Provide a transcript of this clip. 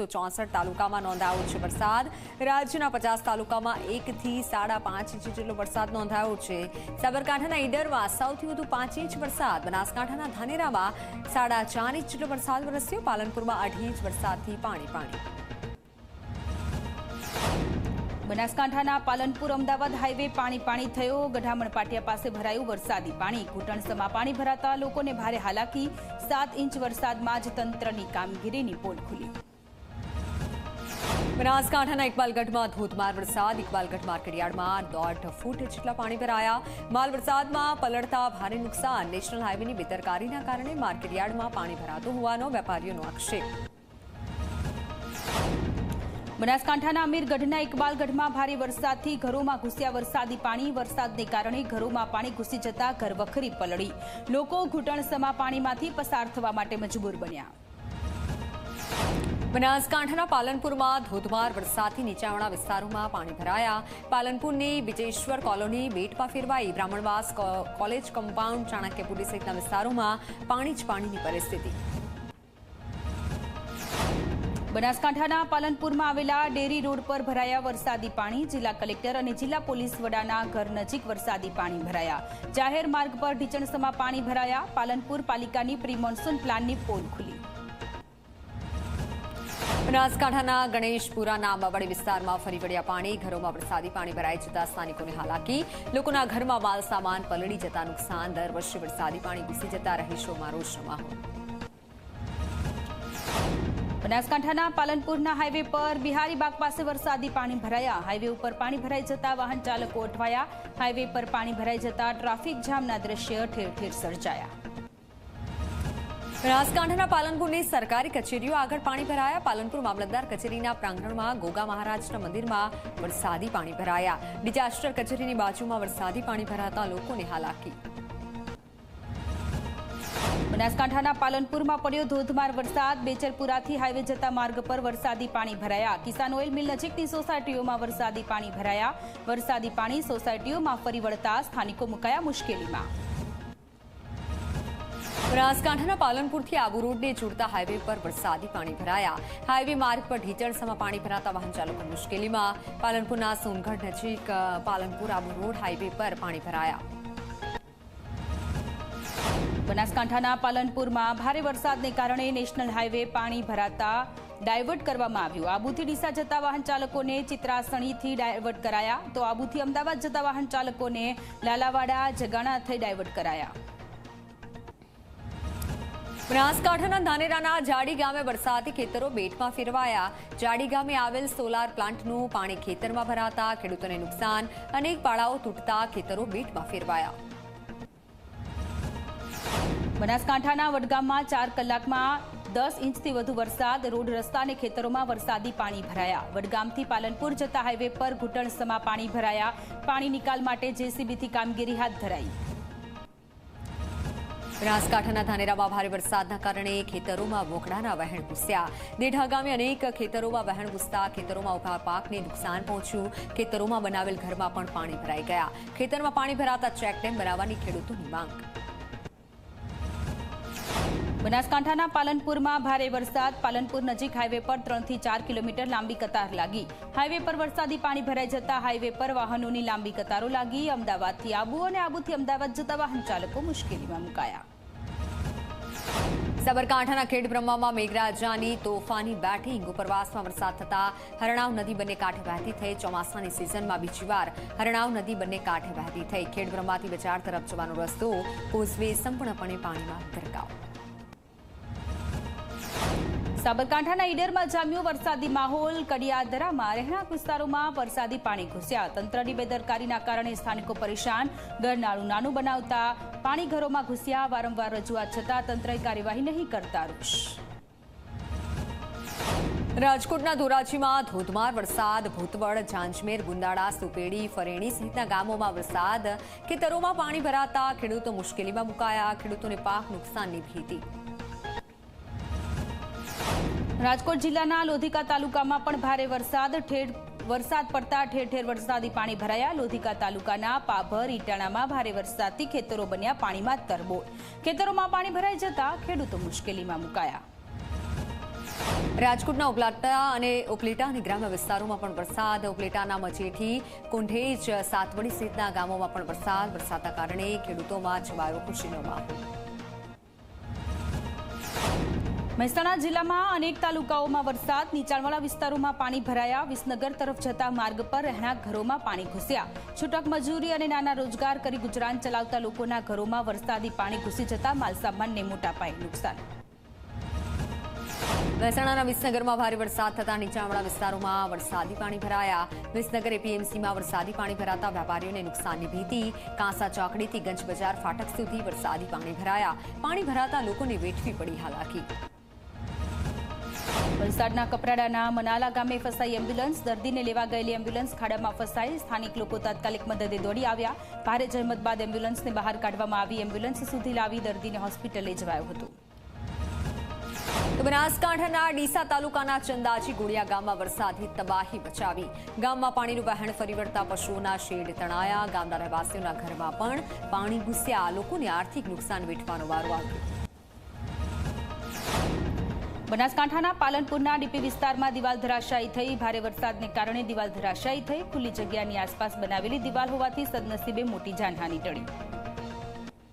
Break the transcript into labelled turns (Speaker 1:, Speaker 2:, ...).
Speaker 1: તો 64 તાલુકામાં નોંધાયો છે વરસાદ। રાજ્યના 50 તાલુકામાં 1 થી 5.5 ઇંચ જેટલો વરસાદ નોંધાયો છે। સાબરકાંઠાના ઈડરમાં સૌથી વધુ 5 ઇંચ વરસાદ, બનાસકાંઠાના ધાનેરામાં 4.5 ઇંચ જેટલો વરસાદ વરસ્યો, પાલનપુરમાં 2.5 ઇંચ વરસાદથી પાણી।
Speaker 2: બનાસકાંઠાના પાલનપુર અમદાવાદ હાઈવે પાણી થયો। ગઢામણ પાટિયા પાસે ભરાયું વરસાદી પાણી, ઘૂંટણસમાં પાણી ભરાતા લોકોને ભારે હાલાકી। 7 ઇંચ વરસાદમાં જ તંત્રની કામગીરીની પોલ ખુલી।
Speaker 1: બનાસકાંઠાના ઇકબાલગઢમાં ધોધમાર વરસાદ, ઇકબાલગઢ માર્કેટયાર્ડમાં 1.5 ફૂટ જેટલા પાણી ભરાયા। માલ વરસાદમાં પલળતા ભારે નુકસાન, નેશનલ હાઈવેની બેદરકારીના કારણે માર્કેટયાર્ડમાં પાણી ભરાતું હોવાનો વેપારીઓનો આક્ષેપ।
Speaker 2: બનાસકાંઠાના અમીરગઢના ઇકબાલગઢમાં ભારે વરસાદથી ઘરોમાં ઘૂસ્યા વરસાદી પાણી, વરસાદને કારણે ઘરોમાં પાણી ઘૂસી જતા ઘરવખરી પલળી, લોકો ઘૂંટણસમા પાણીમાંથી પસાર થવા માટે મજબૂર બન્યા।
Speaker 1: બનાસકાંઠાના પાલનપુરમાં ધોધમાર વરસાદથી નીચાણવાળા વિસ્તારોમાં પાણી ભરાયા। પાલનપુરની વિજેશ્વર કોલોની બેટમાં ફેરવાઈ, બ્રાહ્મણવાસ કોલેજ કમ્પાઉન્ડ, ચાણક્યપુરી સહિતના વિસ્તારોમાં પાણીની પરિસ્થિતિ।
Speaker 2: બનાસકાંઠાના પાલનપુરમાં આવેલા ડેરી રોડ પર ભરાયા વરસાદી પાણી, જિલ્લા કલેક્ટર અને જિલ્લા પોલીસ વડાના ઘર નજીક વરસાદી પાણી ભરાયા। જાહેર માર્ગ પર ઢીચણસમાં પાણી ભરાયા। પાલનપુર પાલિકાની પ્રી મોન્સૂન પ્લાનની પોલ ખુલી।
Speaker 1: બનાસકાંઠાના ગણેશપુરાના આંબાવાડી વિસ્તારમાં ફરી વળ્યા પાણી, ઘરોમાં વરસાદી પાણી ભરાઈ જતા સ્થાનિકોને હાલાકી, લોકોના ઘરમાં માલ સામાન પલળી જતા નુકસાન। દર વર્ષે વરસાદી પાણી ઘૂસી જતા રહીશોમાં રોષનો માહોલ।
Speaker 2: બનાસકાંઠાના પાલનપુરના હાઈવે પર બિહારીબાગ પાસે વરસાદી પાણી ભરાયા। હાઈવે ઉપર પાણી ભરાઈ જતા વાહન ચાલકો અટવાયા। હાઈવે પર પાણી ભરાઈ જતા ટ્રાફિક જામના દ્રશ્ય ઠેર ઠેર સર્જાયા।
Speaker 1: બનાસકાંઠાના પાલનપુરની સરકારી કચેરીઓ આગળ પાણી ભરાયા। પાલનપુર મામલતદાર કચેરીના પ્રાંગણમાં ગોગા મહારાજના મંદિરમાં વરસાદી પાણી ભરાયા। ડિઝાસ્ટર કચેરીની બાજુમાં વરસાદી પાણી ભરાતા લોકોને હાલાકી।
Speaker 2: બનાસકાંઠાના પાલનપુરમાં પડ્યો ધોધમાર વરસાદ, બેચરપુરાથી હાઈવે જતા માર્ગ પર વરસાદી પાણી ભરાયા। કિસાન ઓઇલ મિલ નજીકની સોસાયટીઓમાં વરસાદી પાણી ભરાયા। વરસાદી પાણી સોસાયટીઓમાં ફરી વળતા સ્થાનિકો મુકાયા મુશ્કેલીમાં।
Speaker 1: બનાસકાંઠાના પાલનપુરથી આબુ રોડને જોડતા હાઈવે પર વરસાદી પાણી ભરાયા। હાઈવે માર્ગ પર ઢીચણસમાં પાણી ભરાતા વાહન ચાલકો મુશ્કેલીમાં। પાલનપુરના સોનગઢ નજીક પાલનપુર આબુ રોડ હાઈવે પર પાણી ભરાયા।
Speaker 2: બનાસકાંઠાના પાલનપુરમાં ભારે વરસાદને કારણે નેશનલ હાઈવે પાણી ભરાતા ડાયવર્ટ કરવામાં આવ્યું। આબુથી ડીસા જતા વાહન ચાલકોને ચિત્રાસણીથી ડાયવર્ટ કરાયા, તો આબુથી અમદાવાદ જતા વાહન ચાલકોને લાલાવાડા જગાણા થઈ ડાયવર્ટ કરાયા।
Speaker 1: બનાસકાંઠાના ધાનેરાના જાડી ગામે વરસાદી ખેતરો બેટમાં ફેરવાયા। જાડી ગામે આવેલ સોલાર પ્લાન્ટનું પાણી ખેતરમાં ભરાતા ખેડૂતોને નુકસાન, અનેક પાળાઓ તૂટતા ખેતરો બેટમાં ફેરવાયા।
Speaker 2: બનાસકાંઠાના વડગામમાં 4 કલાકમાં 10 ઇંચથી વધુ વરસાદ, રોડ રસ્તા અને ખેતરોમાં વરસાદી પાણી ભરાયા। વડગામથી પાલનપુર જતા હાઈવે પર ઘૂંટણસમાં પાણી ભરાયા। પાણી નિકાલ માટે જેસીબીથી કામગીરી હાથ ધરાઈ।
Speaker 1: બનાસકાંઠાના ધાનેરામાં ભારે વરસાદના કારણે ખેતરોમાં મોકળાના વહેણ ઘૂસ્યા। દેઢા ગામે અનેક ખેતરોમાં વહેણ ઘૂસતા ખેતરોમાં ઉભા પાકને નુકસાન પહોંચ્યું। ખેતરોમાં બનાવેલ ઘરમાં પણ પાણી ભરાઈ ગયા। ખેતરમાં પાણી ભરાતા ચેકડેમ બનાવવાની ખેડૂતોની માંગ।
Speaker 2: બનાસકાંઠાના પાલનપુરમાં ભારે વરસાદ, પાલનપુર નજીક હાઈવે પર 3 થી 4 કિલોમીટર લાંબી કતાર લાગી। હાઈવે પર વરસાદી પાણી ભરાઈ જતા હાઈવે પર વાહનોની લાંબી કતારો લાગી। અમદાવાદથી આબુ અને આબુથી અમદાવાદ જતા વાહન ચાલકો મુશ્કેલીમાં મુકાયા।
Speaker 1: સાબરકાંઠાના ખેડબ્રહ્મામાં મેઘરાજાની તોફાની બેટિંગ, ઉપરવાસમાં વરસાદ થતા હરણાવ નદી બંને કાંઠે વહેતી થઈ। ચોમાસાની સિઝનમાં બીજી વાર હરણાવ નદી બંને કાંઠે વહેતી થઈ। ખેડબ્રહ્માથી બજાર તરફ જવાનો રસ્તો કોઝવે સંપૂર્ણપણે પાણીમાં ગરકાવ।
Speaker 2: સાબરકાંઠાના ઈડરમાં જામ્યો વરસાદી માહોલ, કડિયાદરામાં રહેણાંક વિસ્તારોમાં વરસાદી પાણી ઘૂસ્યા। તંત્રની બેદરકારીના કારણે સ્થાનિકો પરેશાન, ઘરનાળું નાનું બનાવતા પાણી ઘરોમાં ઘૂસ્યા। વારંવાર રજૂઆત છતાં તંત્રએ કાર્યવાહી નહીં કરતા રોષ।
Speaker 1: રાજકોટના ધોરાજીમાં ધોધમાર વરસાદ, ભૂતવડ, જાંજમેર, ગુંદાળા, સુપેડી, ફરેણી સહિતના ગામોમાં વરસાદ, ખેતરોમાં પાણી ભરાતા ખેડૂતો મુશ્કેલીમાં મુકાયા। ખેડૂતોને પાક નુકસાનની ભીતિ।
Speaker 2: રાજકોટ જિલ્લાના લોધિકા તાલુકામાં પણ ભારે વરસાદ પડતા ઠેર ઠેર વરસાદી પાણી ભરાયા। લોધિકા તાલુકાના પાભર, ઈટાણામાં ભારે વરસાદથી ખેતરો બન્યા પાણીમાં તરબોળ। ખેતરોમાં પાણી ભરાઈ જતા ખેડૂતો મુશ્કેલીમાં મુકાયા।
Speaker 1: રાજકોટના ઉપલેટા અને ગ્રામ્ય વિસ્તારોમાં પણ વરસાદ. ઉપલેટાના મચેઠી, કુંઢેજ, સાતવડી સહિતના ગામોમાં પણ વરસાદના કારણે ખેડૂતોમાં છવાયો ખુશીનો માહોલ.
Speaker 2: મહેસાણા જિલ્લામાં અનેક તાલુકાઓમાં વરસાદ. નીચાણવાળા વિસ્તારોમાં પાણી ભરાયા. વિસનગર તરફ જતા માર્ગ પર રહેણાંક ઘરોમાં પાણી ઘૂસ્યા. છૂટક મજૂરી અને નાના રોજગાર કરી ગુજરાન ચલાવતા લોકોના ઘરોમાં વરસાદી પાણી ઘૂસી જતા માલસામાનને મોટા પાયે નુકસાન.
Speaker 1: મહેસાણાના વિસનગરમાં ભારે વરસાદ થતા નીચાણવાળા વિસ્તારોમાં વરસાદી પાણી ભરાયા. વિસનગર એપીએમસીમાં વરસાદી પાણી ભરાતા વેપારીઓને નુકસાનની ભીતિ. કાંસા ચોકડીથી ગંજ બજાર ફાટક સુધી વરસાદી પાણી ભરાયા. પાણી ભરાતા લોકોને વેઠવી પડી હાલાકી.
Speaker 2: વલસાડના કપરાડાના મનાલા ગામે ફસાઈ એમ્બ્યુલન્સ. દર્દીને લેવા ગયેલી એમ્બ્યુલન્સ ખાડામાં ફસાઈ. સ્થાનિક લોકો તાત્કાલિક મદદે દોડી આવ્યા. ભારે જહેમત બાદ એમ્બ્યુલન્સને બહાર કાઢવામાં આવી. એમ્બ્યુલન્સ સુધી લાવી દર્દીને હોસ્પિટલે જવાયો હતો.
Speaker 1: તો બનાસકાંઠાના ડીસા તાલુકાના ચંદાજી ગોળિયા ગામમાં વરસાદથી તબાહી મચાવી. ગામમાં પાણીનું વહેણ ફરી વળતા પશુઓના શેડ તણાયા. ગામના રહેવાસીઓના ઘરમાં પણ પાણી ઘૂસ્યા. લોકોને આર્થિક નુકસાન વેઠવાનો વારો આવ્યો.
Speaker 2: બનાસકાંઠાના પાલનપુરના ડીપી વિસ્તારમાં દિવાલ ધરાશાયી થઈ. ભારે વરસાદને કારણે દિવાલ ધરાશાયી થઈ. ખુલ્લી જગ્યાની આસપાસ બનાવેલી દિવાલ હોવાથી સદનસીબે મોટી જાનહાની ટળી.